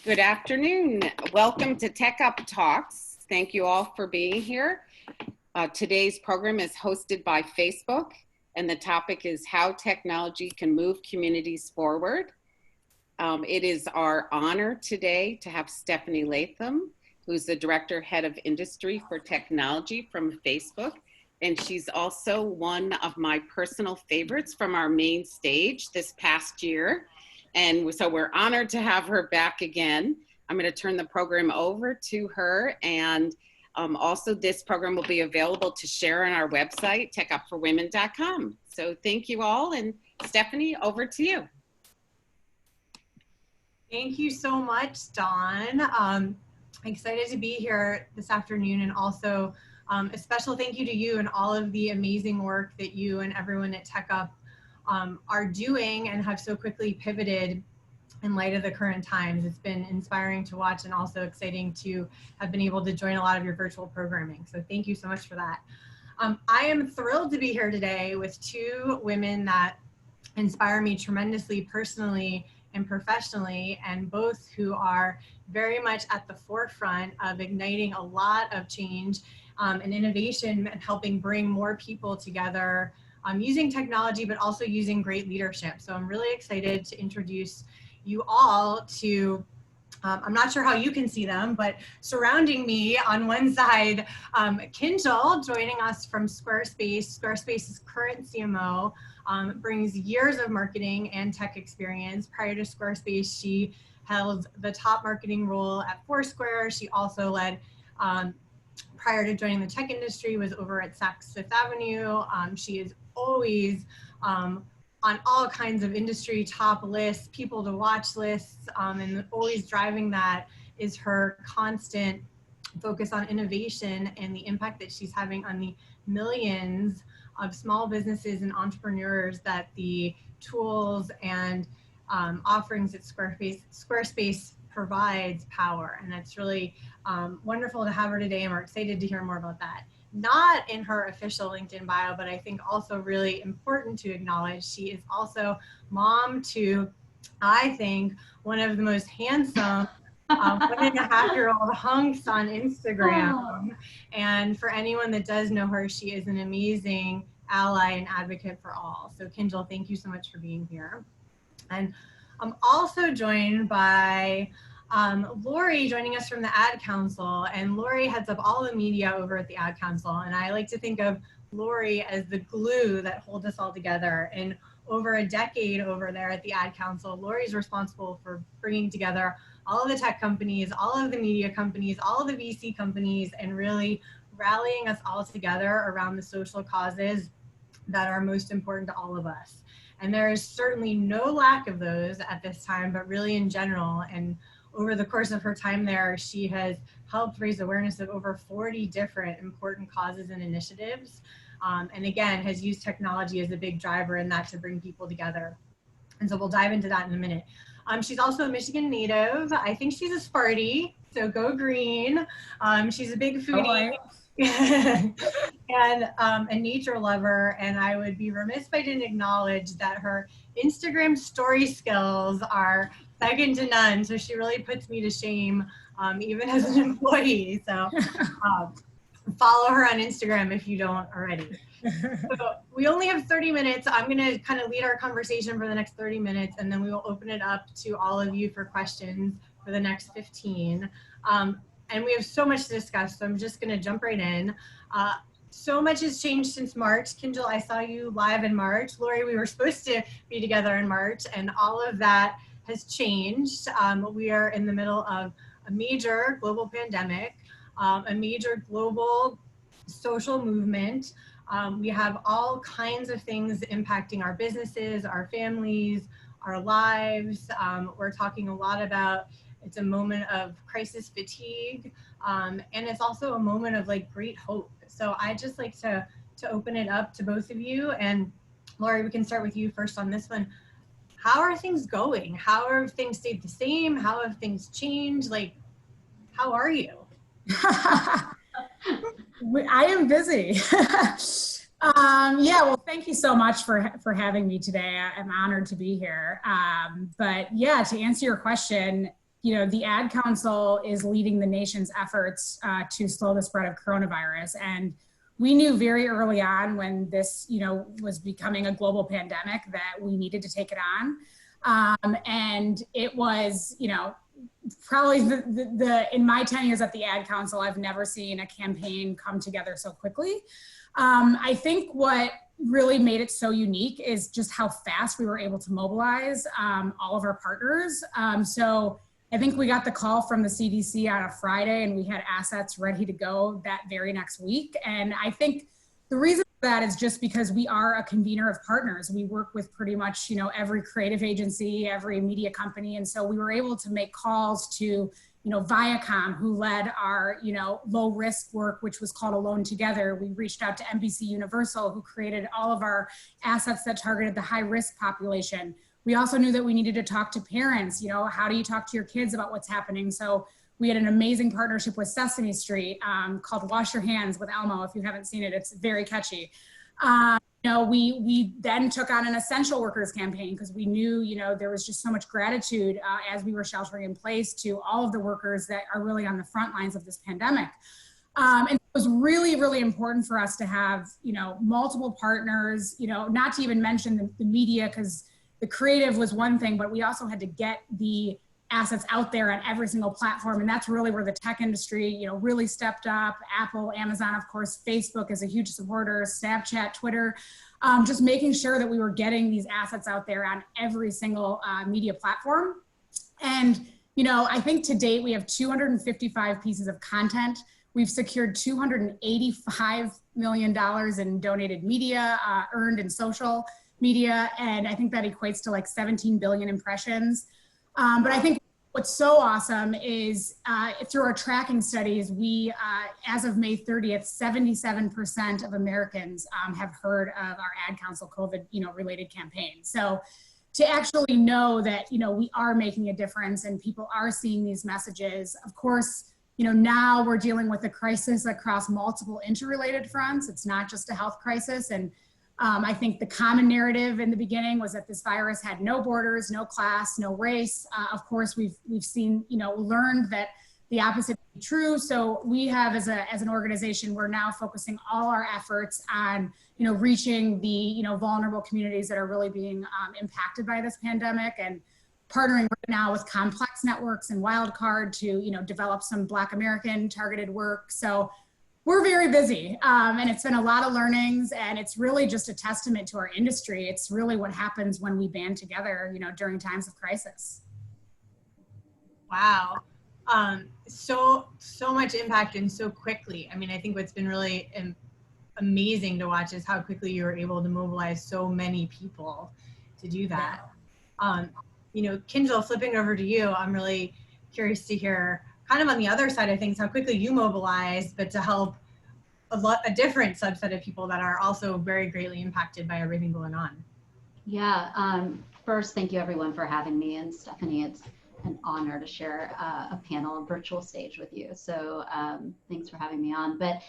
Good afternoon. Welcome to Tech Up Talks. Thank you all for being here. Today's program is hosted by Facebook, and the topic is how technology can move communities forward. It is our honor today to have Stephanie Latham, who's the Director, Head of Industry for Technology from Facebook. And she's also one of my personal favorites from our main stage this past year. And so we're honored to have her back again. I'm going to turn the program over to her. And also this program will be available to share on our website, techupforwomen.com. So thank you all. And Stephanie, over to you. Thank you so much, Dawn. Excited to be here this afternoon, and also a special thank you to you and all of the amazing work that you and everyone at TechUp are doing and have so quickly pivoted in light of the current times. It's been inspiring to watch and also exciting to have been able to join a lot of your virtual programming. So thank you so much for that. I am thrilled to be here today with two women that inspire me tremendously personally and professionally, and both who are very much at the forefront of igniting a lot of change and innovation and helping bring more people together using technology, but also using great leadership. So I'm really excited to introduce you all to, I'm not sure how you can see them, but surrounding me on one side, Kinjil, joining us from Squarespace. Squarespace's current CMO, brings years of marketing and tech experience. Prior to Squarespace, she held the top marketing role at Foursquare. She also led, prior to joining the tech industry, was over at Saks Fifth Avenue. She is always on all kinds of industry top lists, people to watch lists, and always driving that is her constant focus on innovation and the impact that she's having on the millions of small businesses and entrepreneurs that the tools and offerings that Squarespace provides power. And that's really wonderful to have her today, and we're excited to hear more about that. Not in her official LinkedIn bio, but I think also really important to acknowledge, she is also mom to, I think, one of the most handsome 1.5-year-old hunks on Instagram. Oh. And for anyone that does know her, she is an amazing ally and advocate for all. So Kinjil, thank you so much for being here. And I'm also joined by Laurie, joining us from the Ad Council, and Laurie heads up all the media over at the Ad Council, and I like to think of Laurie as the glue that holds us all together. And over a decade over there at the Ad Council, Laurie's responsible for bringing together all of the tech companies, all of the media companies, all of the VC companies, and really rallying us all together around the social causes that are most important to all of us. And there is certainly no lack of those at this time, but really in general. And over the course of her time there, she has helped raise awareness of over 40 different important causes and initiatives. And again, has used technology as a big driver in that to bring people together. And so we'll dive into that in a minute. She's also a Michigan native. I think she's a Sparty, so go green. She's a big foodie. And a nature lover, and I would be remiss if I didn't acknowledge that her Instagram story skills are second to none, so she really puts me to shame, even as an employee. So follow her on Instagram if you don't already. So we only have 30 minutes. I'm going to kind of lead our conversation for the next 30 minutes, and then we will open it up to all of you for questions for the next 15. And we have so much to discuss, so I'm just going to jump right in. So much has changed since March. Kinjil, I saw you live in March. Laurie, we were supposed to be together in March, and all of that has changed. We are in the middle of a major global pandemic, a major global social movement. We have all kinds of things impacting our businesses, our families, our lives. We're talking a lot about, it's a moment of crisis fatigue, and it's also a moment of like great hope. So I'd just like to open it up to both of you. And Laurie, we can start with you first on this one. How are things going? How have things stayed the same? How have things changed? Like, how are you? I am busy. Yeah, well, thank you so much for having me today. I'm honored to be here. But yeah, to answer your question, the Ad Council is leading the nation's efforts to slow the spread of coronavirus. And we knew very early on when this, was becoming a global pandemic that we needed to take it on. And it was, probably in my 10 years at the Ad Council, I've never seen a campaign come together so quickly. I think what really made it so unique is just how fast we were able to mobilize all of our partners. So I think we got the call from the CDC on a Friday and we had assets ready to go that very next week. And I think the reason for that is just because we are a convener of partners. We work with pretty much, every creative agency, every media company. And so we were able to make calls to, Viacom, who led our, low risk work, which was called Alone Together. We reached out to NBC Universal, who created all of our assets that targeted the high risk population. We also knew that we needed to talk to parents, how do you talk to your kids about what's happening? So we had an amazing partnership with Sesame Street called Wash Your Hands with Elmo. If you haven't seen it, it's very catchy. We then took on an essential workers campaign because we knew, there was just so much gratitude as we were sheltering in place to all of the workers that are really on the front lines of this pandemic. And it was really, really important for us to have, multiple partners, not to even mention the media, because the creative was one thing, but we also had to get the assets out there on every single platform. And that's really where the tech industry, really stepped up. Apple, Amazon, of course, Facebook is a huge supporter, Snapchat, Twitter, just making sure that we were getting these assets out there on every single media platform. And, I think to date, we have 255 pieces of content. We've secured $285 million in donated media, earned in social media. And I think that equates to like 17 billion impressions. But I think what's so awesome is through our tracking studies, we, as of May 30th, 77% of Americans have heard of our Ad Council COVID, related campaign. So to actually know that, we are making a difference and people are seeing these messages. Of course, now we're dealing with a crisis across multiple interrelated fronts. It's not just a health crisis. And I think the common narrative in the beginning was that this virus had no borders, no class, no race. Of course, we've seen, learned that the opposite is true. So we have, as an organization, we're now focusing all our efforts on, reaching the, vulnerable communities that are really being impacted by this pandemic, and partnering right now with Complex Networks and Wildcard to, develop some Black American targeted work. So we're very busy, and it's been a lot of learnings, and it's really just a testament to our industry. It's really what happens when we band together, during times of crisis. Wow. So much impact and so quickly. I mean, I think what's been really amazing to watch is how quickly you were able to mobilize so many people to do that. Kinjil, flipping over to you, I'm really curious to hear kind of on the other side of things, how quickly you mobilized, but to help a different subset of people that are also very greatly impacted by everything going on. Yeah, first, thank you everyone for having me. And Stephanie, it's an honor to share a panel, a virtual stage with you. So thanks for having me on. But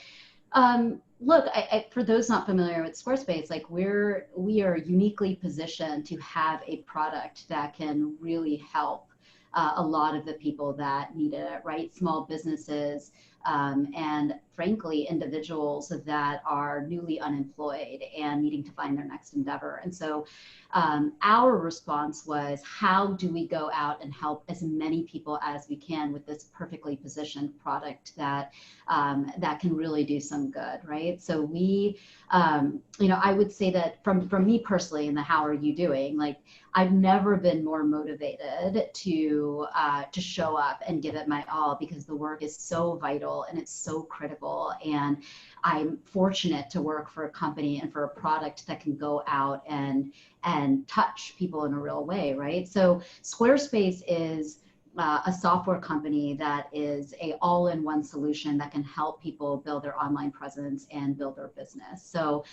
look, for those not familiar with Squarespace, like we are uniquely positioned to have a product that can really help a lot of the people that need it, right? Small businesses and frankly, individuals that are newly unemployed and needing to find their next endeavor. And so our response was, how do we go out and help as many people as we can with this perfectly positioned product that that can really do some good, right? So we, I would say that from me personally, in the how are you doing, like I've never been more motivated to show up and give it my all, because the work is so vital and it's so critical. And I'm fortunate to work for a company and for a product that can go out and touch people in a real way, right? So Squarespace is a software company that is a all-in-one solution that can help people build their online presence and build their business. So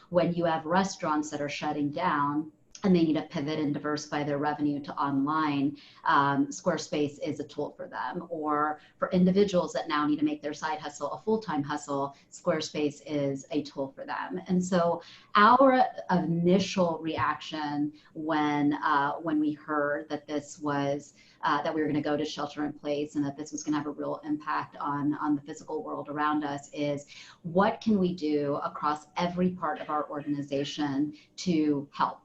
when you have restaurants that are shutting down, and they need to pivot and diversify their revenue to online, Squarespace is a tool for them. Or for individuals that now need to make their side hustle a full-time hustle, Squarespace is a tool for them. And so our initial reaction when we heard that this was that we were going to go to shelter in place and that this was going to have a real impact on the physical world around us is, what can we do across every part of our organization to help?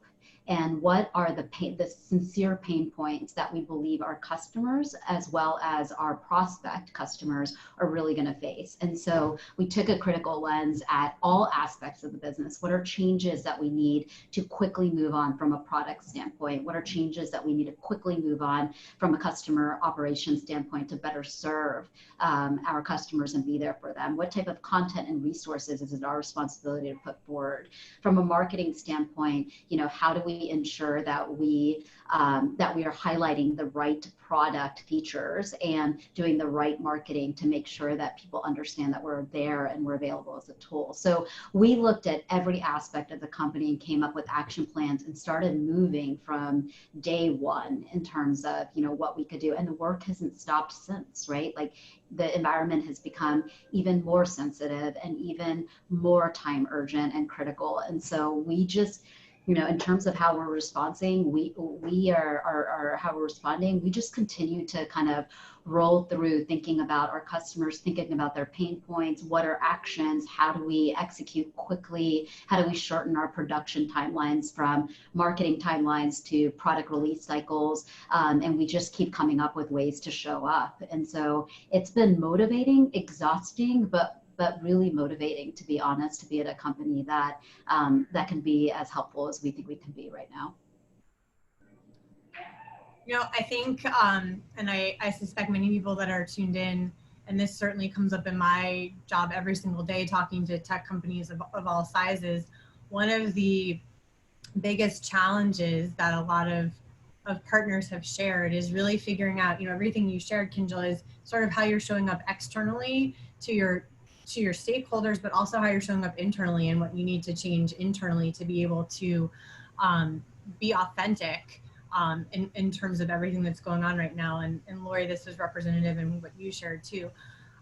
And what are the sincere pain points that we believe our customers as well as our prospect customers are really going to face? And so we took a critical lens at all aspects of the business. What are changes that we need to quickly move on from a product standpoint? What are changes that we need to quickly move on from a customer operations standpoint to better serve our customers and be there for them? What type of content and resources is it our responsibility to put forward? From a marketing standpoint, how do we ensure that we are highlighting the right product features and doing the right marketing to make sure that people understand that we're there and we're available as a tool? So we looked at every aspect of the company and came up with action plans and started moving from day one in terms of what we could do. And the work hasn't stopped since, right? Like, the environment has become even more sensitive and even more time urgent and critical. And so we just, in terms of how we're responding, how we're responding, we just continue to kind of roll through thinking about our customers, thinking about their pain points, what are actions, how do we execute quickly, how do we shorten our production timelines from marketing timelines to product release cycles, and we just keep coming up with ways to show up. And so it's been motivating, exhausting, but really motivating, to be honest, to be at a company that can be as helpful as we think we can be right now. I think, and I suspect many people that are tuned in, and this certainly comes up in my job every single day, talking to tech companies of all sizes, one of the biggest challenges that a lot of partners have shared is really figuring out, everything you shared, Kinjil, is sort of how you're showing up externally to your stakeholders, but also how you're showing up internally and what you need to change internally to be able to be authentic in terms of everything that's going on right now. And Laurie, this is representative in what you shared too.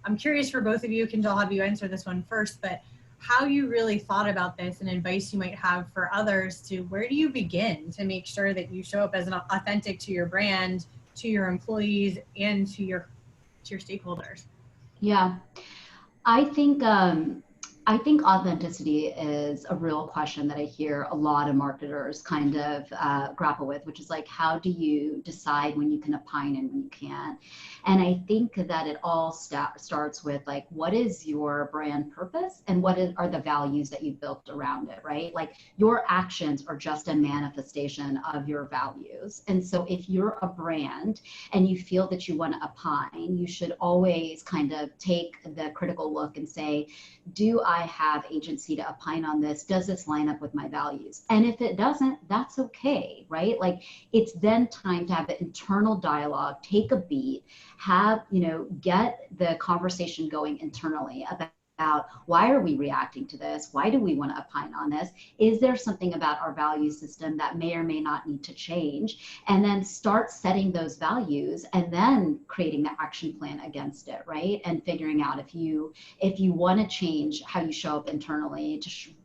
I'm curious for both of you, Kinjil, I'll have you answer this one first, but how you really thought about this and advice you might have for others to, where do you begin to make sure that you show up as an authentic to your brand, to your employees, and to your stakeholders? Yeah. I think authenticity is a real question that I hear a lot of marketers kind of grapple with, which is like, how do you decide when you can opine and when you can't? And I think that it all starts with, like, what is your brand purpose and what are the values that you've built around it, right? Like, your actions are just a manifestation of your values. And so if you're a brand and you feel that you want to opine, you should always kind of take the critical look and say, do I have agency to opine on this? Does this line up with my values? And if it doesn't, that's okay, right? Like, it's then time to have an internal dialogue, take a beat, get the conversation going internally about why are we reacting to this? Why do we want to opine on this? Is there something about our value system that may or may not need to change? And then start setting those values and then creating the action plan against it, right? And figuring out if you want to change how you show up internally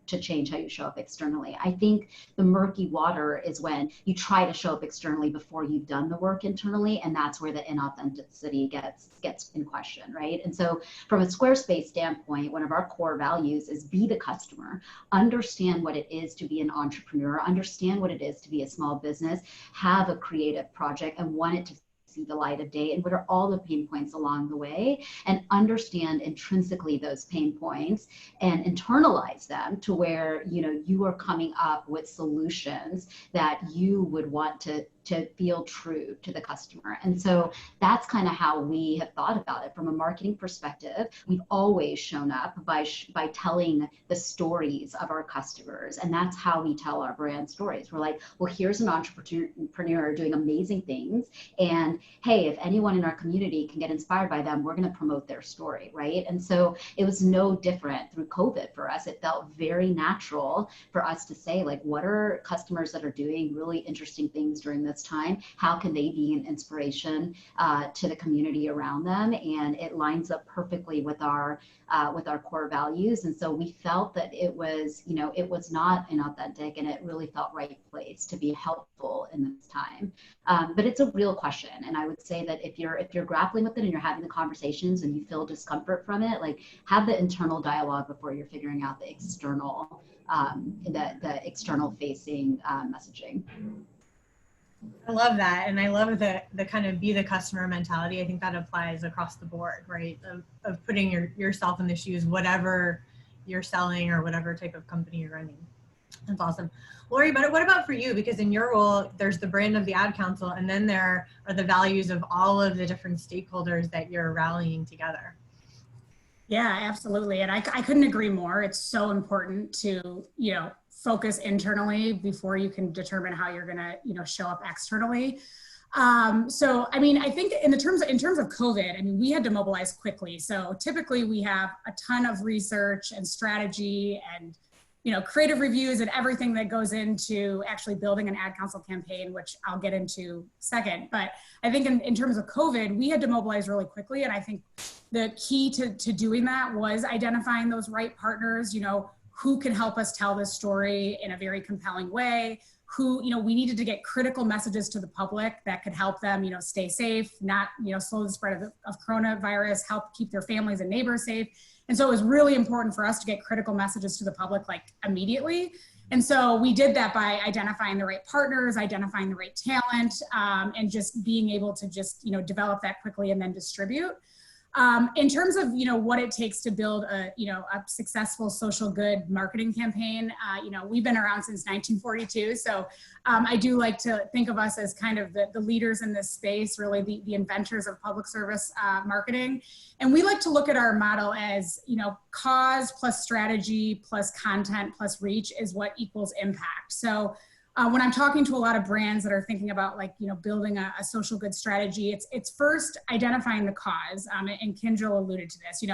to change how you show up externally. I think the murky water is when you try to show up externally before you've done the work internally, and that's where the inauthenticity gets in question, right? And so from a Squarespace standpoint, one of our core values is be the customer, understand what it is to be an entrepreneur, understand what it is to be a small business, have a creative project and want it to see the light of day, and what are all the pain points along the way, and understand intrinsically those pain points and internalize them to where you are coming up with solutions that you would want to to feel true to the customer. And so that's kind of how we have thought about it from a marketing perspective. We've always shown up by telling the stories of our customers. And that's how we tell our brand stories. We're like, well, here's an entrepreneur doing amazing things. And hey, if anyone in our community can get inspired by them, we're going to promote their story, right? And so it was no different through COVID for us. It felt very natural for us to say, like, what are customers that are doing really interesting things during this time? How can they be an inspiration to the community around them? And it lines up perfectly with our core values. And so we felt that it was, it was not inauthentic, and it really felt right place to be helpful in this time. But it's a real question. And I would say that if you're grappling with it and you're having the conversations and you feel discomfort from it, like, have the internal dialogue before you're figuring out the external facing messaging. I love that. And I love the kind of be the customer mentality. I think that applies across the board, right? Of putting yourself in the shoes, whatever you're selling or whatever type of company you're running. That's awesome. Laurie, but what about for you? Because in your role, there's the brand of the ad council, and then there are the values of all of the different stakeholders that you're rallying together. Yeah, absolutely. And I couldn't agree more. It's so important to, focus internally before you can determine how you're going to, show up externally. So, I mean, I think in terms of COVID, I mean, we had to mobilize quickly. So typically we have a ton of research and strategy and, creative reviews and everything that goes into actually building an ad council campaign, which I'll get into second. But I think in terms of COVID, we had to mobilize really quickly. And I think the key to doing that was identifying those right partners, who can help us tell this story in a very compelling way, who, we needed to get critical messages to the public that could help them, stay safe, not, slow the spread of coronavirus, help keep their families and neighbors safe. And so it was really important for us to get critical messages to the public, like, immediately. And so we did that by identifying the right partners, identifying the right talent, and just being able to just, develop that quickly and then distribute. In terms of, what it takes to build a successful social good marketing campaign, we've been around since 1942. So I do like to think of us as kind of the leaders in this space, really the inventors of public service marketing. And we like to look at our model as, cause plus strategy plus content plus reach is what equals impact. So when I'm talking to a lot of brands that are thinking about, like, building a social good strategy, it's first identifying the cause. And Kinjil alluded to this,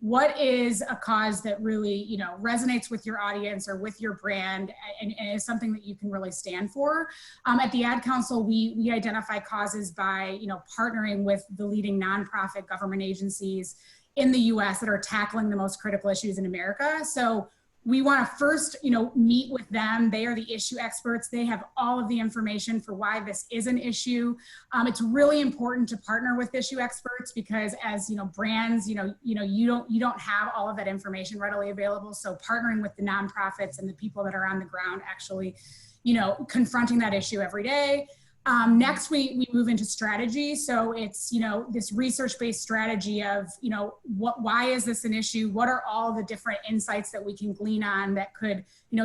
what is a cause that really, resonates with your audience or with your brand and is something that you can really stand for. At the Ad Council, we identify causes by, partnering with the leading nonprofit government agencies in the US that are tackling the most critical issues in America. So we want to first, meet with them. They are the issue experts. They have all of the information for why this is an issue. It's really important to partner with issue experts because, as brands, you don't have all of that information readily available. So partnering with the nonprofits and the people that are on the ground, actually, confronting that issue every day. Next, we move into strategy. So it's, this research-based strategy of, why is this an issue? What are all the different insights that we can glean on that could,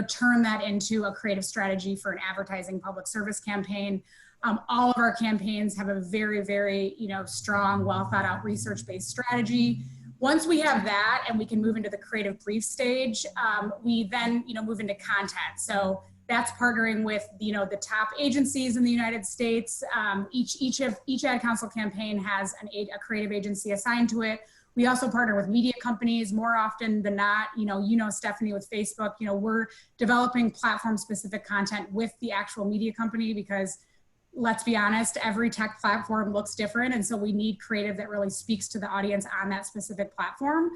turn that into a creative strategy for an advertising public service campaign? All of our campaigns have a very, very, strong, well thought out research-based strategy. Once we have that and we can move into the creative brief stage, we then, move into content. So that's partnering with, the top agencies in the United States. Each ad council campaign has a creative agency assigned to it. We also partner with media companies more often than not. Stephanie, with Facebook, we're developing platform specific content with the actual media company because, let's be honest, every tech platform looks different. And so we need creative that really speaks to the audience on that specific platform.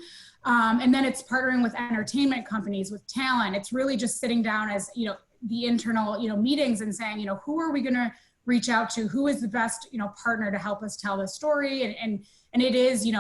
And then it's partnering with entertainment companies, with talent. It's really just sitting down as, the internal, meetings and saying, who are we going to reach out to? Who is the best, partner to help us tell the story? And it is,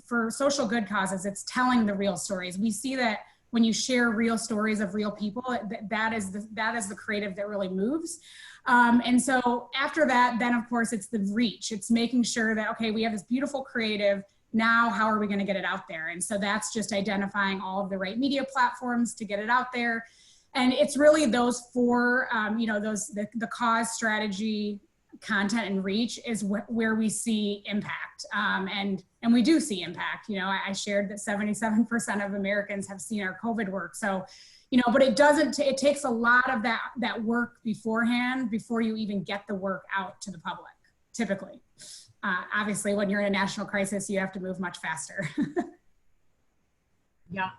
for social good causes, it's telling the real stories. We see that when you share real stories of real people, that is the creative that really moves. And so after that, then of course it's the reach. It's making sure that, okay, we have this beautiful creative. Now, how are we going to get it out there? And so that's just identifying all of the right media platforms to get it out there. And it's really those four, the cause, strategy, content and reach is where we see impact. And we do see impact. You know, I shared that 77% of Americans have seen our COVID work. So, you know, but it doesn't, it takes a lot of that work beforehand before you even get the work out to the public, typically. Obviously, when you're in a national crisis, you have to move much faster. Yeah.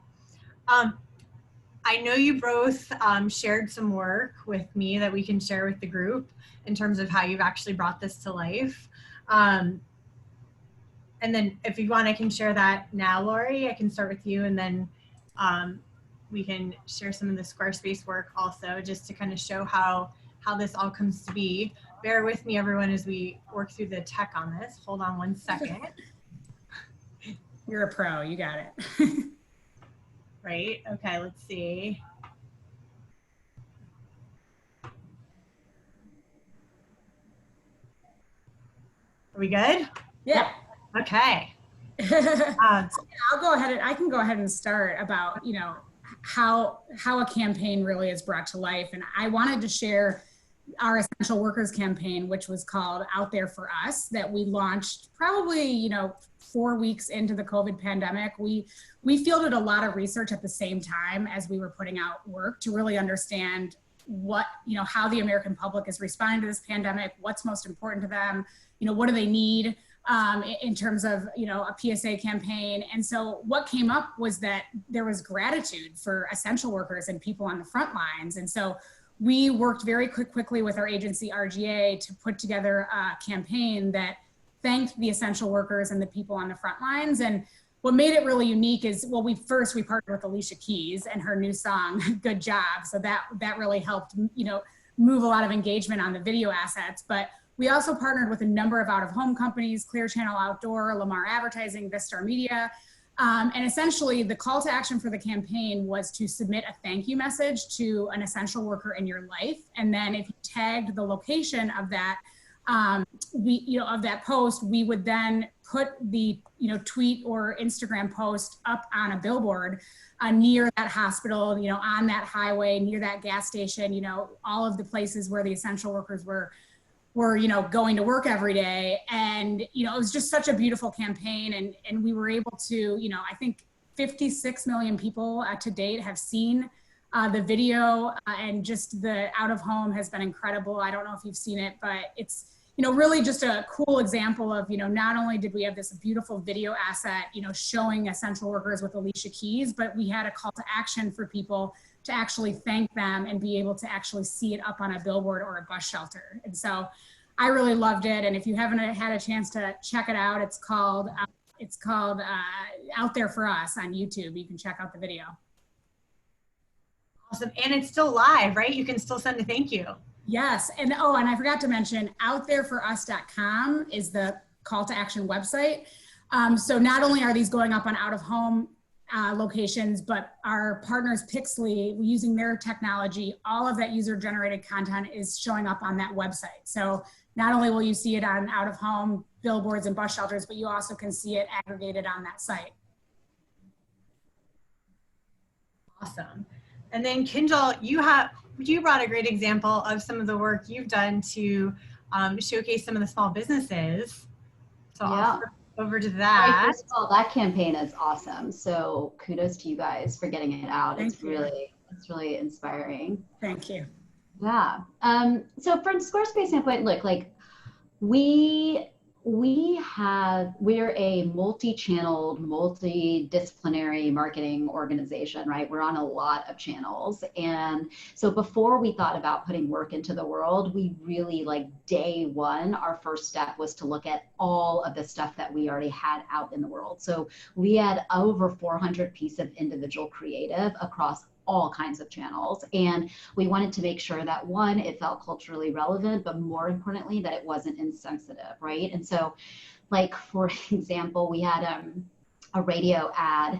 I know you both shared some work with me that we can share with the group in terms of how you've actually brought this to life. And then if you want, I can share that now, Laurie. I can start with you, and then we can share some of the Squarespace work also, just to kind of show how this all comes to be. Bear with me, everyone, as we work through the tech on this. Hold on one second. You're a pro, you got it. Right, okay, let's see. Are we good? Yeah. Okay. I'll go ahead and I can go ahead and start about, you know, how a campaign really is brought to life. And I wanted to share our essential workers campaign, which was called Out There for Us, that we launched probably, you know, 4 weeks into the COVID pandemic. We fielded a lot of research at the same time as we were putting out work to really understand what, you know, how the American public is responding to this pandemic, what's most important to them, you know, what do they need in terms of, you know, a PSA campaign. And so what came up was that there was gratitude for essential workers and people on the front lines. And so we worked very quickly with our agency RGA to put together a campaign that thanked the essential workers and the people on the front lines. And what made it really unique is, well, we partnered with Alicia Keys and her new song, Good Job. So that really helped, you know, move a lot of engagement on the video assets. But we also partnered with a number of out-of-home companies, Clear Channel Outdoor, Lamar Advertising, Vistar Media. And essentially the call to action for the campaign was to submit a thank you message to an essential worker in your life. And then if you tagged the location of that, of that post, we would then put the, you know, tweet or Instagram post up on a billboard near that hospital, you know, on that highway, near that gas station, you know, all of the places where the essential workers were, you know, going to work every day. And, you know, it was just such a beautiful campaign. And we were able to, you know, I think 56 million people to date have seen the video, and just the out of home has been incredible. I don't know if you've seen it, but it's, you know, really just a cool example of, you know, not only did we have this beautiful video asset, you know, showing essential workers with Alicia Keys, but we had a call to action for people to actually thank them and be able to actually see it up on a billboard or a bus shelter. And so I really loved it. And if you haven't had a chance to check it out, it's called Out There for Us on YouTube. You can check out the video. Awesome. And it's still live, right? You can still send a thank you. Yes. And and I forgot to mention, outthereforus.com is the call to action website. So not only are these going up on out of home locations, but our partners Pixley, using their technology, all of that user generated content is showing up on that website. So not only will you see it on out of home billboards and bus shelters, but you also can see it aggregated on that site. Awesome. And then Kinjil, you brought a great example of some of the work you've done to showcase some of the small businesses. So yeah. I'll over to that. First of all, that campaign is awesome. So kudos to you guys for getting it out. It's really inspiring. Thank you. Yeah. So from Squarespace standpoint, look, like we're a multi-channeled, multidisciplinary marketing organization, right? We're on a lot of channels. And so before we thought about putting work into the world, we really, like, day one, our first step was to look at all of the stuff that we already had out in the world. So we had over 400 pieces of individual creative across all kinds of channels. And we wanted to make sure that, one, it felt culturally relevant, but more importantly, that it wasn't insensitive, right? And so, like, for example, we had a radio ad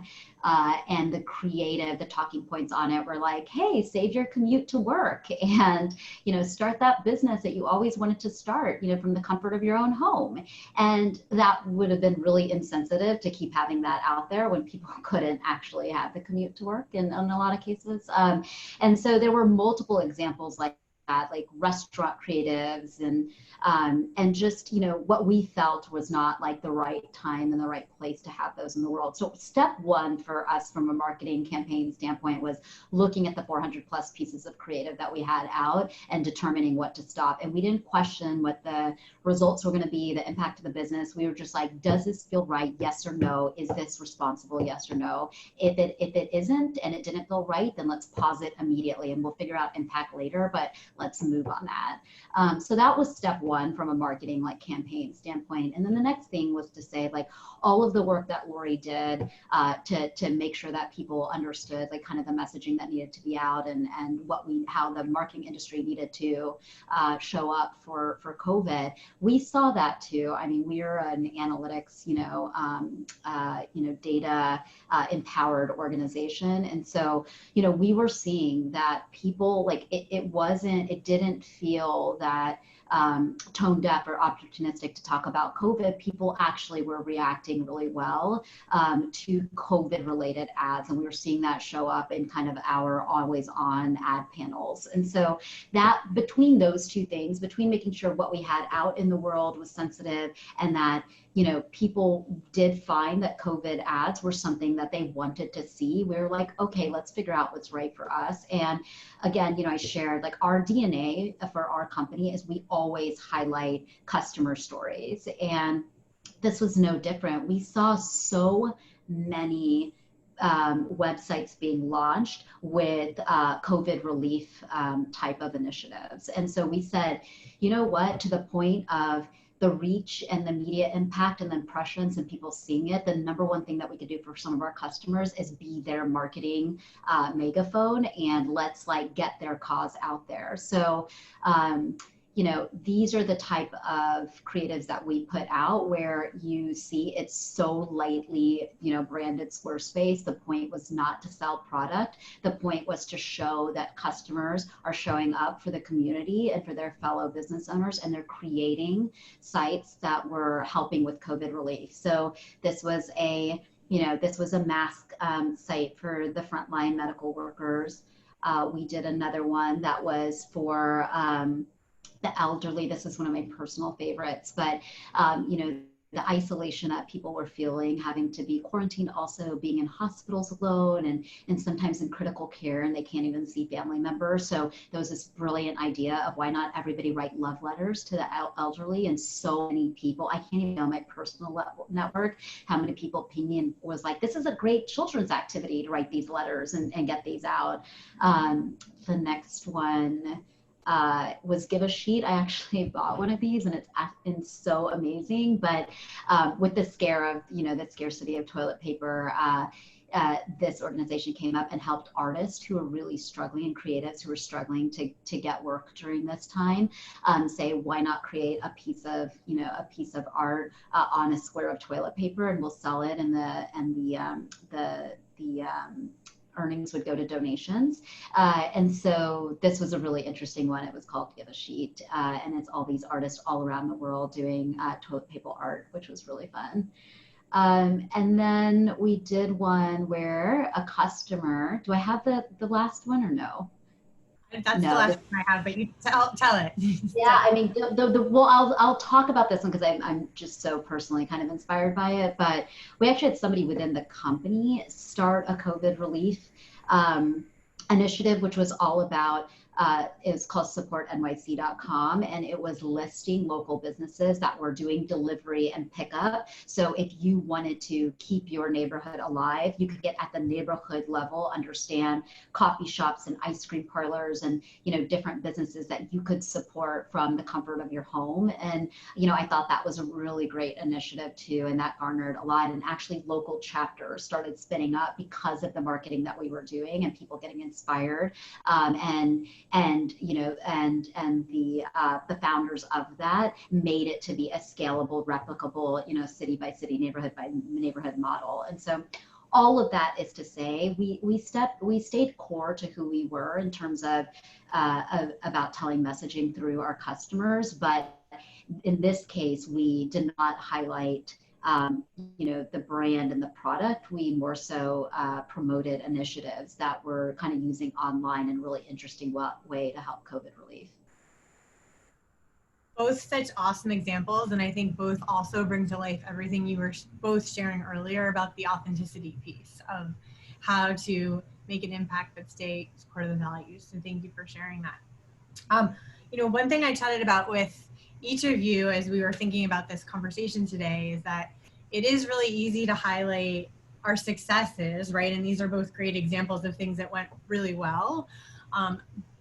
and the talking points on it were like, hey, save your commute to work and, you know, start that business that you always wanted to start, you know, from the comfort of your own home. And that would have been really insensitive to keep having that out there when people couldn't actually have the commute to work in a lot of cases. And so there were multiple examples like like restaurant creatives and just, you know, what we felt was not like the right time and the right place to have those in the world. So step one for us from a marketing campaign standpoint was looking at the 400 plus pieces of creative that we had out and determining what to stop. And we didn't question what the results were going to be, the impact of the business. We were just like, does this feel right? Yes or no? Is this responsible? Yes or no? If it isn't and it didn't feel right, then let's pause it immediately and we'll figure out impact later, but let's move on that. So that was step one from a marketing like campaign standpoint. And then the next thing was to say like all of the work that Laurie did to make sure that people understood like kind of the messaging that needed to be out and how the marketing industry needed to show up for COVID. We saw that too. I mean, we are an analytics, data empowered organization. And so, you know, we were seeing that people like it didn't feel that tone deaf or opportunistic to talk about COVID. People actually were reacting really well to COVID related ads. And we were seeing that show up in kind of our always on ad panels. And so that between those two things, between making sure what we had out in the world was sensitive and that, you know, people did find that COVID ads were something that they wanted to see. We were like, okay, let's figure out what's right for us. And again, you know, I shared like our DNA for our company is we always highlight customer stories. And this was no different. We saw so many websites being launched with COVID relief type of initiatives. And so we said, you know what, to the point of the reach and the media impact and the impressions and people seeing it, the number one thing that we could do for some of our customers is be their marketing megaphone and let's like get their cause out there. So, you know, these are the type of creatives that we put out where you see it's so lightly, you know, branded Squarespace. The point was not to sell product. The point was to show that customers are showing up for the community and for their fellow business owners, and they're creating sites that were helping with COVID relief. So this was a mask site for the frontline medical workers. We did another one that was for the elderly. This is one of my personal favorites, but you know, the isolation that people were feeling, having to be quarantined, also being in hospitals alone and sometimes in critical care and they can't even see family members. So there was this brilliant idea of why not everybody write love letters to the elderly, and so many people, I can't even know my personal network, how many people pinged me and was like, this is a great children's activity to write these letters and get these out. The next one was Give a Sheet. I actually bought one of these and it's been so amazing. But with the scare of, you know, the scarcity of toilet paper, this organization came up and helped artists who are really struggling and creatives who are struggling to get work during this time. Say, why not create a piece of art on a square of toilet paper, and we'll sell it, and the earnings would go to donations. And so this was a really interesting one. It was called Give a Sheet. And it's all these artists all around the world doing toilet paper art, which was really fun. And then we did one where a customer, do I have the last one or no? That's no, the last one I have, but you tell it. Yeah, I mean, well, I'll talk about this one because I'm just so personally kind of inspired by it. But we actually had somebody within the company start a COVID relief initiative, which was all about, it was called supportnyc.com, and it was listing local businesses that were doing delivery and pickup. So if you wanted to keep your neighborhood alive, you could get at the neighborhood level, understand coffee shops and ice cream parlors and, you know, different businesses that you could support from the comfort of your home. And, you know, I thought that was a really great initiative too, and that garnered a lot. And actually local chapters started spinning up because of the marketing that we were doing and people getting inspired. And you know, and the founders of that made it to be a scalable, replicable, you know, city by city, neighborhood by neighborhood model. And so all of that is to say we stayed core to who we were in terms of about telling messaging through our customers, but in this case we did not highlight you know, the brand and the product. We more so promoted initiatives that were kind of using online in a really interesting way to help COVID relief. Both such awesome examples, and I think both also bring to life everything you were both sharing earlier about the authenticity piece of how to make an impact that stays core to the values. So thank you for sharing that. One thing I chatted about with each of you as we were thinking about this conversation today is that it is really easy to highlight our successes, right? And these are both great examples of things that went really well.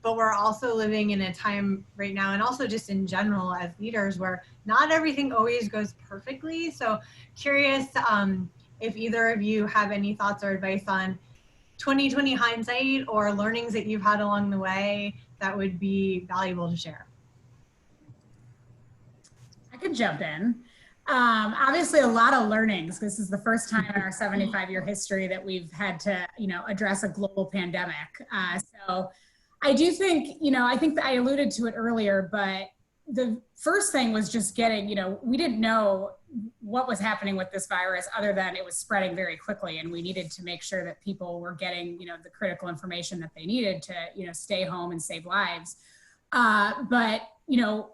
But we're also living in a time right now, and also just in general as leaders, where not everything always goes perfectly. So curious if either of you have any thoughts or advice on 2020 hindsight or learnings that you've had along the way that would be valuable to share. I could jump in. Obviously, a lot of learnings. This is the first time in our 75-year history that we've had to, address a global pandemic. So I do think, I think that I alluded to it earlier, but the first thing was just getting, we didn't know what was happening with this virus other than it was spreading very quickly. And we needed to make sure that people were getting, the critical information that they needed to, stay home and save lives. But,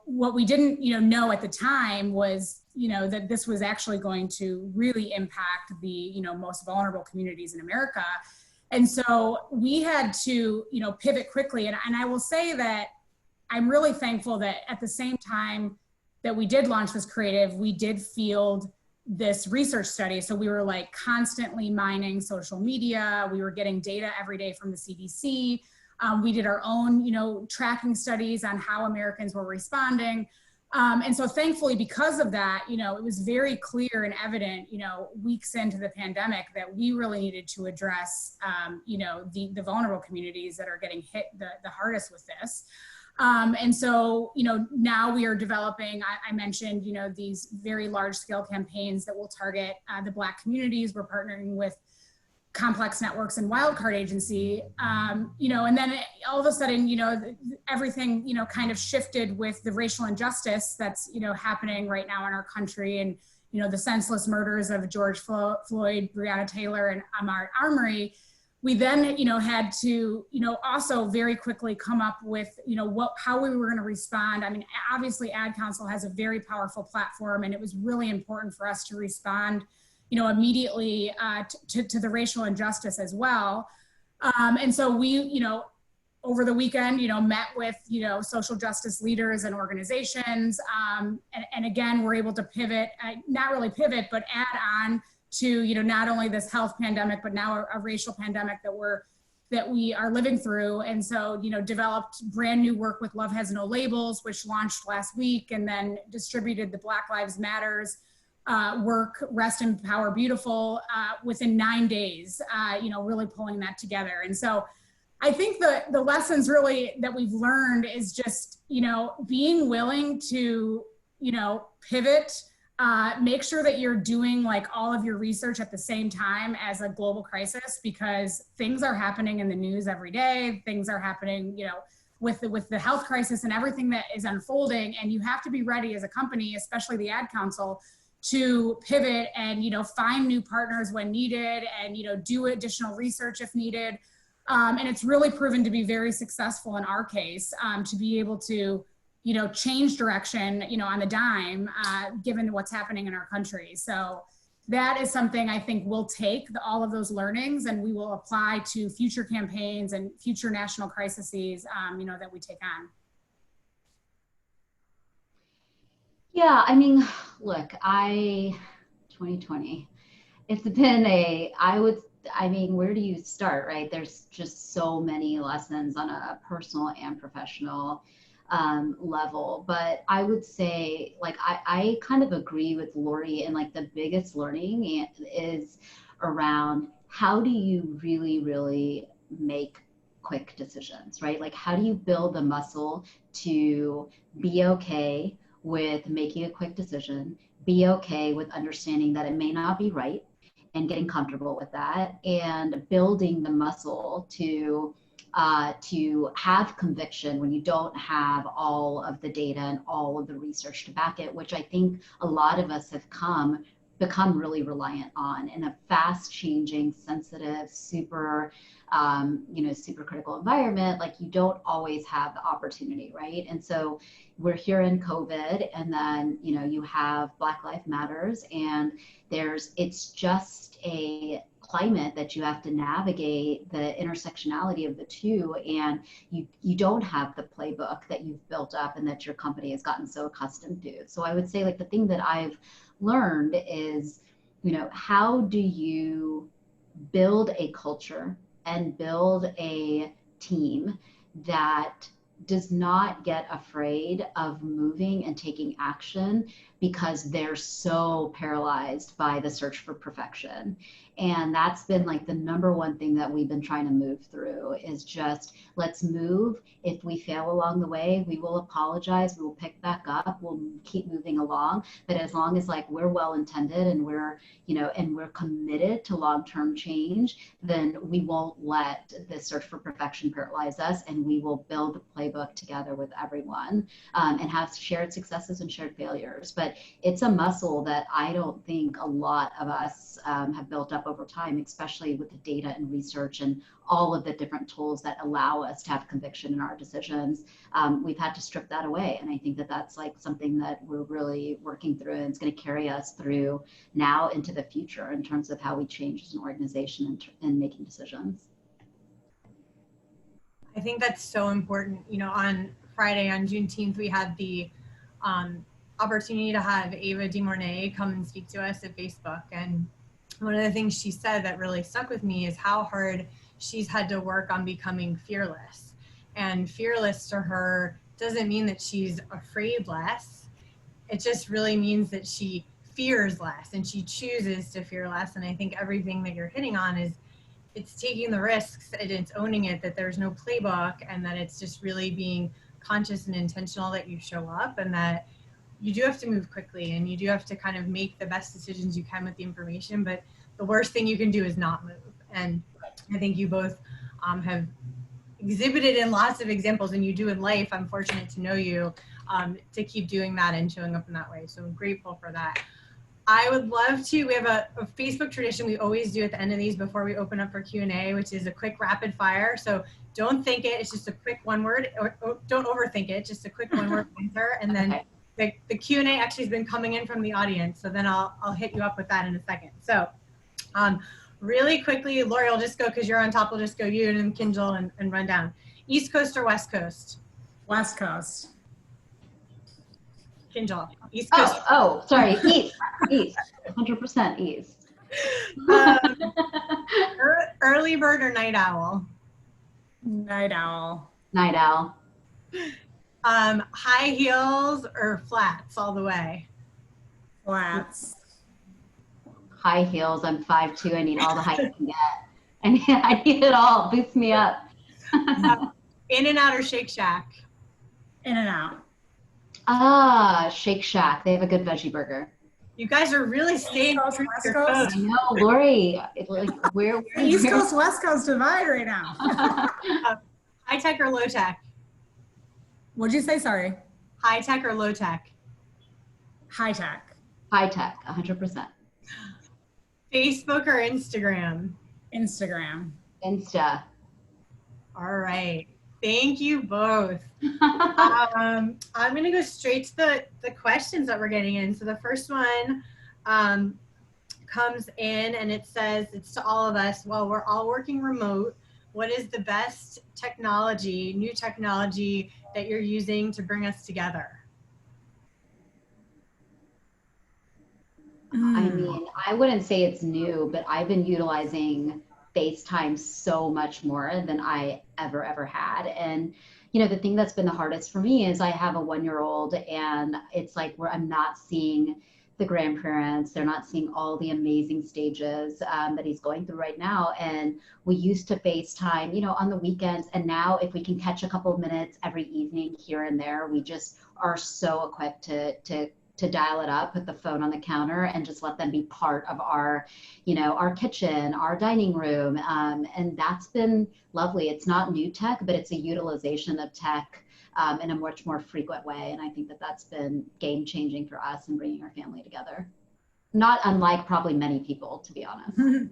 what we didn't, know at the time was, that this was actually going to really impact the, most vulnerable communities in America. And so we had to, pivot quickly. And I will say that I'm really thankful that at the same time that we did launch this creative, we did field this research study. So we were like constantly mining social media. We were getting data every day from the CDC. We did our own, tracking studies on how Americans were responding. And so thankfully, because of that, it was very clear and evident, weeks into the pandemic that we really needed to address, the vulnerable communities that are getting hit the hardest with this. And so, now we are developing, I mentioned, these very large scale campaigns that will target the Black communities. We're partnering with Complex Networks and Wildcard Agency, and then all of a sudden, everything, kind of shifted with the racial injustice that's, happening right now in our country, and, the senseless murders of George Floyd, Breonna Taylor, and Ahmaud Arbery. We then, had to, also very quickly come up with, how we were going to respond. I mean, obviously, Ad Council has a very powerful platform, and it was really important for us to respond immediately to the racial injustice as well. And so we, over the weekend, met with, social justice leaders and organizations. And again, we're able to pivot, not really pivot, but add on to, not only this health pandemic, but now a racial pandemic that we are living through. And so, developed brand new work with Love Has No Labels, which launched last week, and then distributed the Black Lives Matters work, Rest, Empower, Beautiful, within 9 days, really pulling that together. And so I think the lessons really that we've learned is just, being willing to, pivot, make sure that you're doing like all of your research at the same time as a global crisis, because things are happening in the news every day. Things are happening, with the health crisis and everything that is unfolding. And you have to be ready as a company, especially the Ad Council, to pivot and, find new partners when needed and, do additional research if needed. And it's really proven to be very successful in our case, to be able to, change direction, on the dime, given what's happening in our country. So that is something I think we'll take all of those learnings and we will apply to future campaigns and future national crises, that we take on. Yeah, I mean, look, 2020, it's been where do you start, right? There's just so many lessons on a personal and professional level. But I would say, like, I kind of agree with Laurie, and like the biggest learning is around how do you really, really make quick decisions, right? Like, how do you build the muscle to be okay with making a quick decision, be okay with understanding that it may not be right and getting comfortable with that, and building the muscle to have conviction when you don't have all of the data and all of the research to back it, which I think a lot of us have come become really reliant on in a fast changing, sensitive, super, super critical environment. Like you don't always have the opportunity, right? And so we're here in COVID, and then, you have Black Lives Matters, and it's just a climate that you have to navigate the intersectionality of the two, and you don't have the playbook that you've built up and that your company has gotten so accustomed to. So I would say, like, the thing that I've learned is, how do you build a culture and build a team that does not get afraid of moving and taking action because they're so paralyzed by the search for perfection. And that's been like the number one thing that we've been trying to move through, is just, let's move. If we fail along the way, we will apologize, we will pick back up, we'll keep moving along. But as long as, like, we're well intended and we're committed to long-term change, then we won't let the search for perfection paralyze us, and we will build the playbook together with everyone, and have shared successes and shared failures. But it's a muscle that I don't think a lot of us have built up over time, especially with the data and research and all of the different tools that allow us to have conviction in our decisions. We've had to strip that away. And I think that that's like something that we're really working through, and it's going to carry us through now into the future in terms of how we change as an organization and making decisions. I think that's so important. On Friday, on Juneteenth, we had the opportunity to have Ava DeMornay come and speak to us at Facebook. And one of the things she said that really stuck with me is how hard she's had to work on becoming fearless. And fearless to her doesn't mean that she's afraid less. It just really means that she fears less, and she chooses to fear less. And I think everything that you're hitting on is, it's taking the risks and it's owning it, that there's no playbook, and that it's just really being conscious and intentional that you show up, and that you do have to move quickly, and you do have to kind of make the best decisions you can with the information. But the worst thing you can do is not move. And I think you both have exhibited in lots of examples, and you do in life. I'm fortunate to know you, to keep doing that and showing up in that way. So I'm grateful for that. I would love to, we have a Facebook tradition we always do at the end of these before we open up for Q&A, which is a quick rapid fire. So don't think it, it's just a quick one word, or don't overthink it, just a quick one word answer. And then the Q&A actually has been coming in from the audience. So then I'll hit you up with that in a second. So really quickly, Laurie, I'll just go because you're on top. We'll just go you and then Kinjil and run down. East Coast or West Coast? West Coast. Kinjil. East Coast. Oh, sorry. East. 100% East. Early bird or night owl? Night owl. Night owl. High heels or flats all the way? Flats. High heels. I'm 5'2". I need all the height I can get. I need it all. Boost me up. In-N-Out or Shake Shack? In-N-Out. Shake Shack. They have a good veggie burger. You guys are really staying East Coast, West your Coast. I know, Laurie. Where East Coast, West Coast divide right now. High tech or low tech? What'd you say? Sorry. High tech or low tech? High tech. High tech, 100%. Facebook or Instagram? Instagram. Insta. All right. Thank you both. I'm going to go straight to the questions that we're getting in. So the first one comes in and it says, it's to all of us, well, we're all working remote. What is the best technology, new technology that you're using to bring us together? I mean, I wouldn't say it's new, but I've been utilizing FaceTime so much more than I ever had. And, the thing that's been the hardest for me is I have a 1-year-old, and it's like I'm not seeing the grandparents. They're not seeing all the amazing stages that he's going through right now. And we used to FaceTime, on the weekends. And now if we can catch a couple of minutes every evening here and there, we just are so equipped to dial it up, put the phone on the counter, and just let them be part of our, our kitchen, our dining room. And that's been lovely. It's not new tech, but it's a utilization of tech in a much more frequent way. And I think that that's been game changing for us and bringing our family together. not unlike probably many people, to be honest.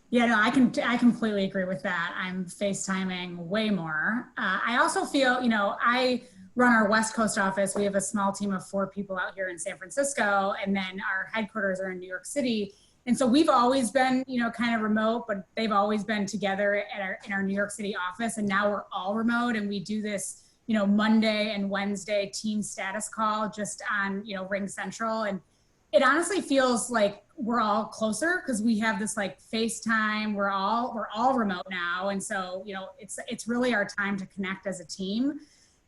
Yeah, no, I completely agree with that. I'm FaceTiming way more. I also feel, I run our West Coast office. We have a small team of 4 people out here in San Francisco, and then our headquarters are in New York City. And so we've always been, kind of remote, but they've always been together in our New York City office. And now we're all remote, and we do this, Monday and Wednesday team status call just on, Ring Central. And it honestly feels like we're all closer because we have this like FaceTime. We're all remote now, and so it's really our time to connect as a team.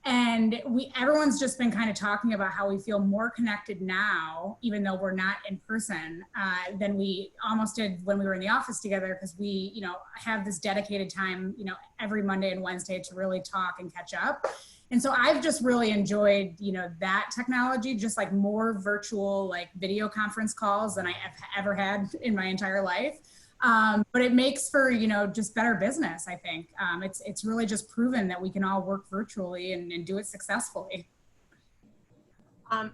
And everyone's just been kind of talking about how we feel more connected now, even though we're not in person, than we almost did when we were in the office together, because we have this dedicated time every Monday and Wednesday to really talk and catch up. And so I've just really enjoyed, that technology, just like more virtual, like video conference calls than I have ever had in my entire life. But it makes for, just better business, I think. It's really just proven that we can all work virtually and do it successfully. I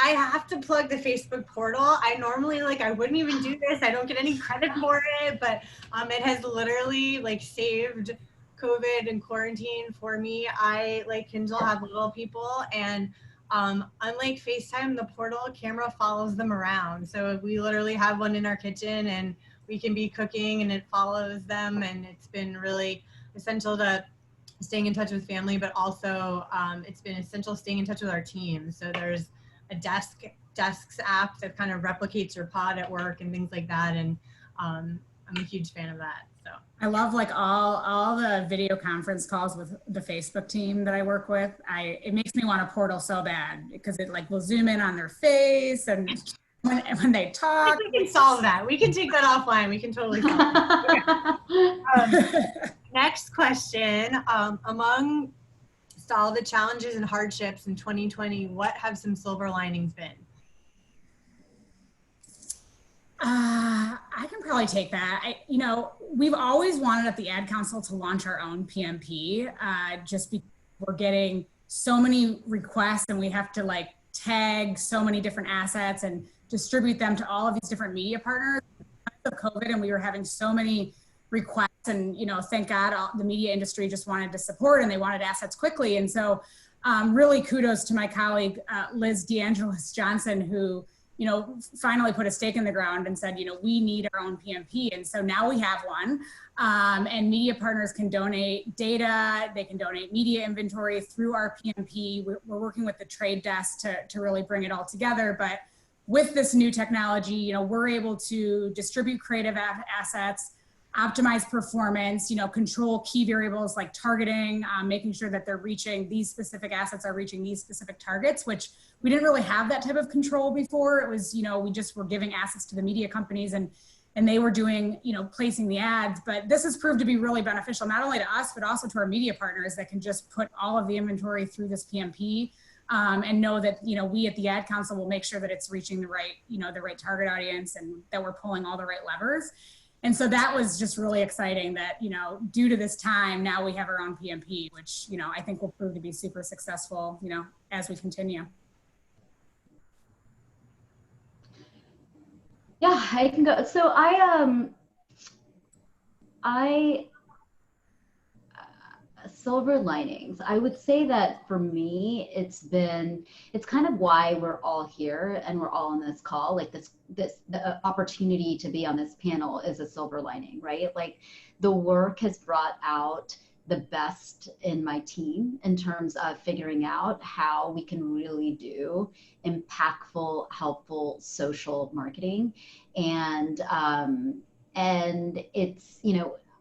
have to plug the Facebook portal. I normally, I wouldn't even do this. I don't get any credit for it, but it has literally saved COVID and quarantine for me. I, like Kinjil, have little people, and unlike FaceTime, the portal camera follows them around. So we literally have one in our kitchen, and we can be cooking and it follows them, and it's been really essential to staying in touch with family, but also it's been essential staying in touch with our team. So there's a desks app that kind of replicates your pod at work and things like that, and I'm a huge fan of that. So I love all the video conference calls with the Facebook team that I work with. It makes me want a portal so bad because it will zoom in on their face, and when they talk. We can solve that. We can take that offline. We can totally solve that. Next question. Among all the challenges and hardships in 2020, what have some silver linings been? I can probably take that. We've always wanted at the Ad Council to launch our own PMP, just because we're getting so many requests and we have to tag so many different assets and distribute them to all of these different media partners because of COVID, and we were having so many requests, and thank God the media industry just wanted to support and they wanted assets quickly. And so really kudos to my colleague Liz DeAngelis Johnson, who finally put a stake in the ground and said, we need our own PMP. And so now we have one, and media partners can donate data, they can donate media inventory through our PMP. We're working with the trade desk to really bring it all together. But with this new technology, we're able to distribute creative assets, optimize performance, control key variables like targeting, making sure that these specific assets are reaching these specific targets, which we didn't really have that type of control before. It was, we just were giving assets to the media companies and they were doing, placing the ads. But this has proved to be really beneficial, not only to us, but also to our media partners that can just put all of the inventory through this PMP. And know that, we at the Ad Council will make sure that it's reaching the right, the right target audience and that we're pulling all the right levers. And so that was just really exciting that, due to this time, now we have our own PMP, which, I think will prove to be super successful, as we continue. Yeah, I can go. So silver linings. I would say that for me, it's kind of why we're all here and we're all on this call. The opportunity to be on this panel is a silver lining, right? The work has brought out the best in my team in terms of figuring out how we can really do impactful, helpful social marketing. And it's,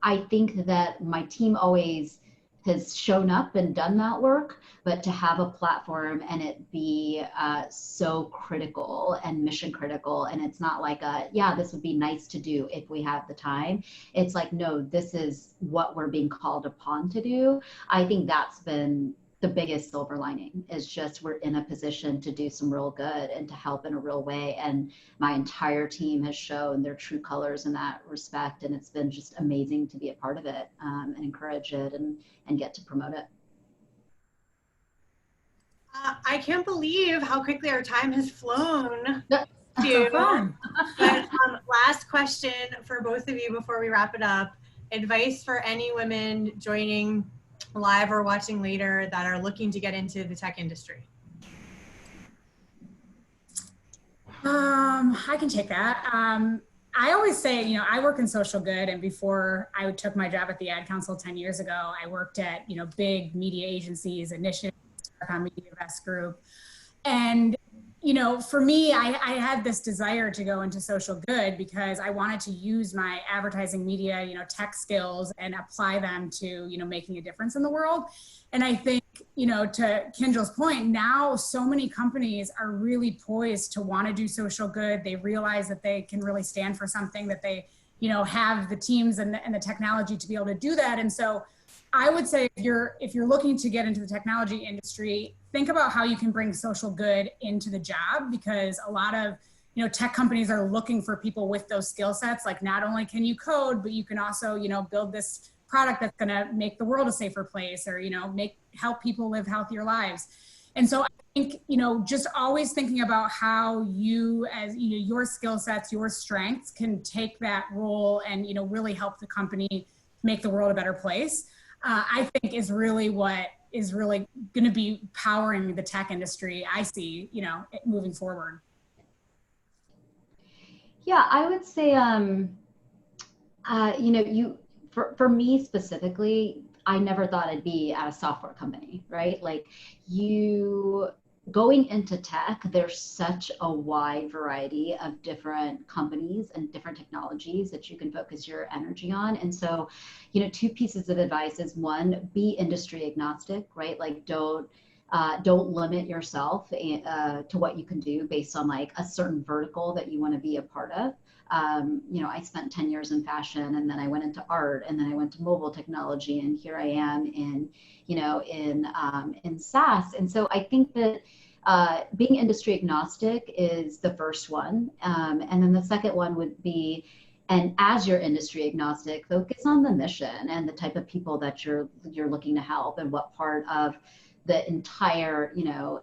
I think that my team always has shown up and done that work, but to have a platform and it be so critical and mission critical, and it's not this would be nice to do if we have the time. It's no, this is what we're being called upon to do. I think that's been the biggest silver lining, is just we're in a position to do some real good and to help in a real way. And my entire team has shown their true colors in that respect. And it's been just amazing to be a part of it and encourage it and get to promote it. I can't believe how quickly our time has flown. you. Fun. But last question for both of you before we wrap it up. Advice for any women joining live or watching later that are looking to get into the tech industry. I can take that. I always say, you know, I work in social good, and before I took my job at the Ad Council 10 years ago, I worked at, you know, big media agencies, Initiative, Media Vest Group. And, you know, for me, I had this desire to go into social good because I wanted to use my advertising, media, you know, tech skills and apply them to, you know, making a difference in the world. And I think, you know, to Kinjil's point, now so many companies are really poised to want to do social good. They realize that they can really stand for something, that they, you know, have the teams and the technology to be able to do that. And so I would say if you're looking to get into the technology industry, think about how you can bring social good into the job, because a lot of, you know, tech companies are looking for people with those skill sets. Like, not only can you code, but you can also, you know, build this product that's going to make the world a safer place, or, you know, help people live healthier lives. And so I think, you know, just always thinking about how you, as, you know, your skill sets, your strengths can take that role and, you know, really help the company make the world a better place, I think is really what is really going to be powering the tech industry, I see, you know, moving forward. Yeah, I would say, you know, for me specifically, I never thought I'd be at a software company, right? Like, you going into tech, there's such a wide variety of different companies and different technologies that you can focus your energy on. And so, you know, two pieces of advice is, one, be industry agnostic, right? Like, don't limit yourself to what you can do based on like a certain vertical that you want to be a part of. You know, I spent 10 years in fashion, and then I went into art, and then I went to mobile technology, and here I am in, you know, in SaaS. And so I think that being industry agnostic is the first one. And then the second one would be, and as you're industry agnostic, focus on the mission and the type of people that you're looking to help, and what part of the entire, you know,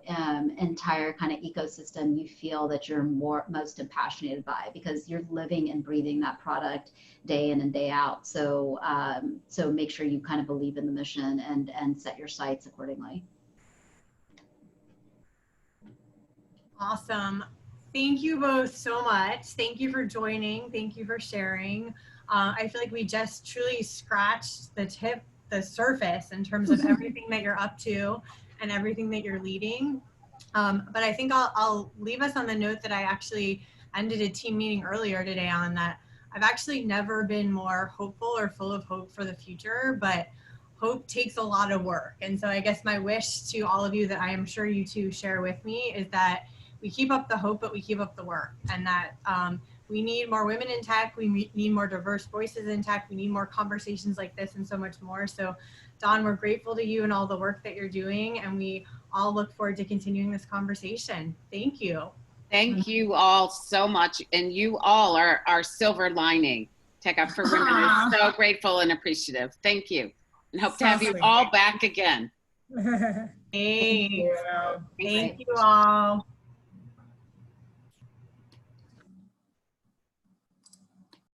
entire kind of ecosystem you feel that you're most passionate by, because you're living and breathing that product day in and day out. So so make sure you kind of believe in the mission and set your sights accordingly. Awesome. Thank you both so much. Thank you for joining. Thank you for sharing. I feel like we just truly scratched the surface in terms of everything that you're up to and everything that you're leading. But I think I'll leave us on the note that I actually ended a team meeting earlier today on, that I've actually never been more hopeful or full of hope for the future, but hope takes a lot of work. And so I guess my wish to all of you, that I am sure you two share with me, is that we keep up the hope, but we keep up the work, and that we need more women in tech. We need more diverse voices in tech. We need more conversations like this and so much more. So Dawn, we're grateful to you and all the work that you're doing, and we all look forward to continuing this conversation. Thank you. Thank you all so much. And you all are our silver lining. Tech Up for Women is so grateful and appreciative. Thank you. And hope to have you all back again. Thank you all.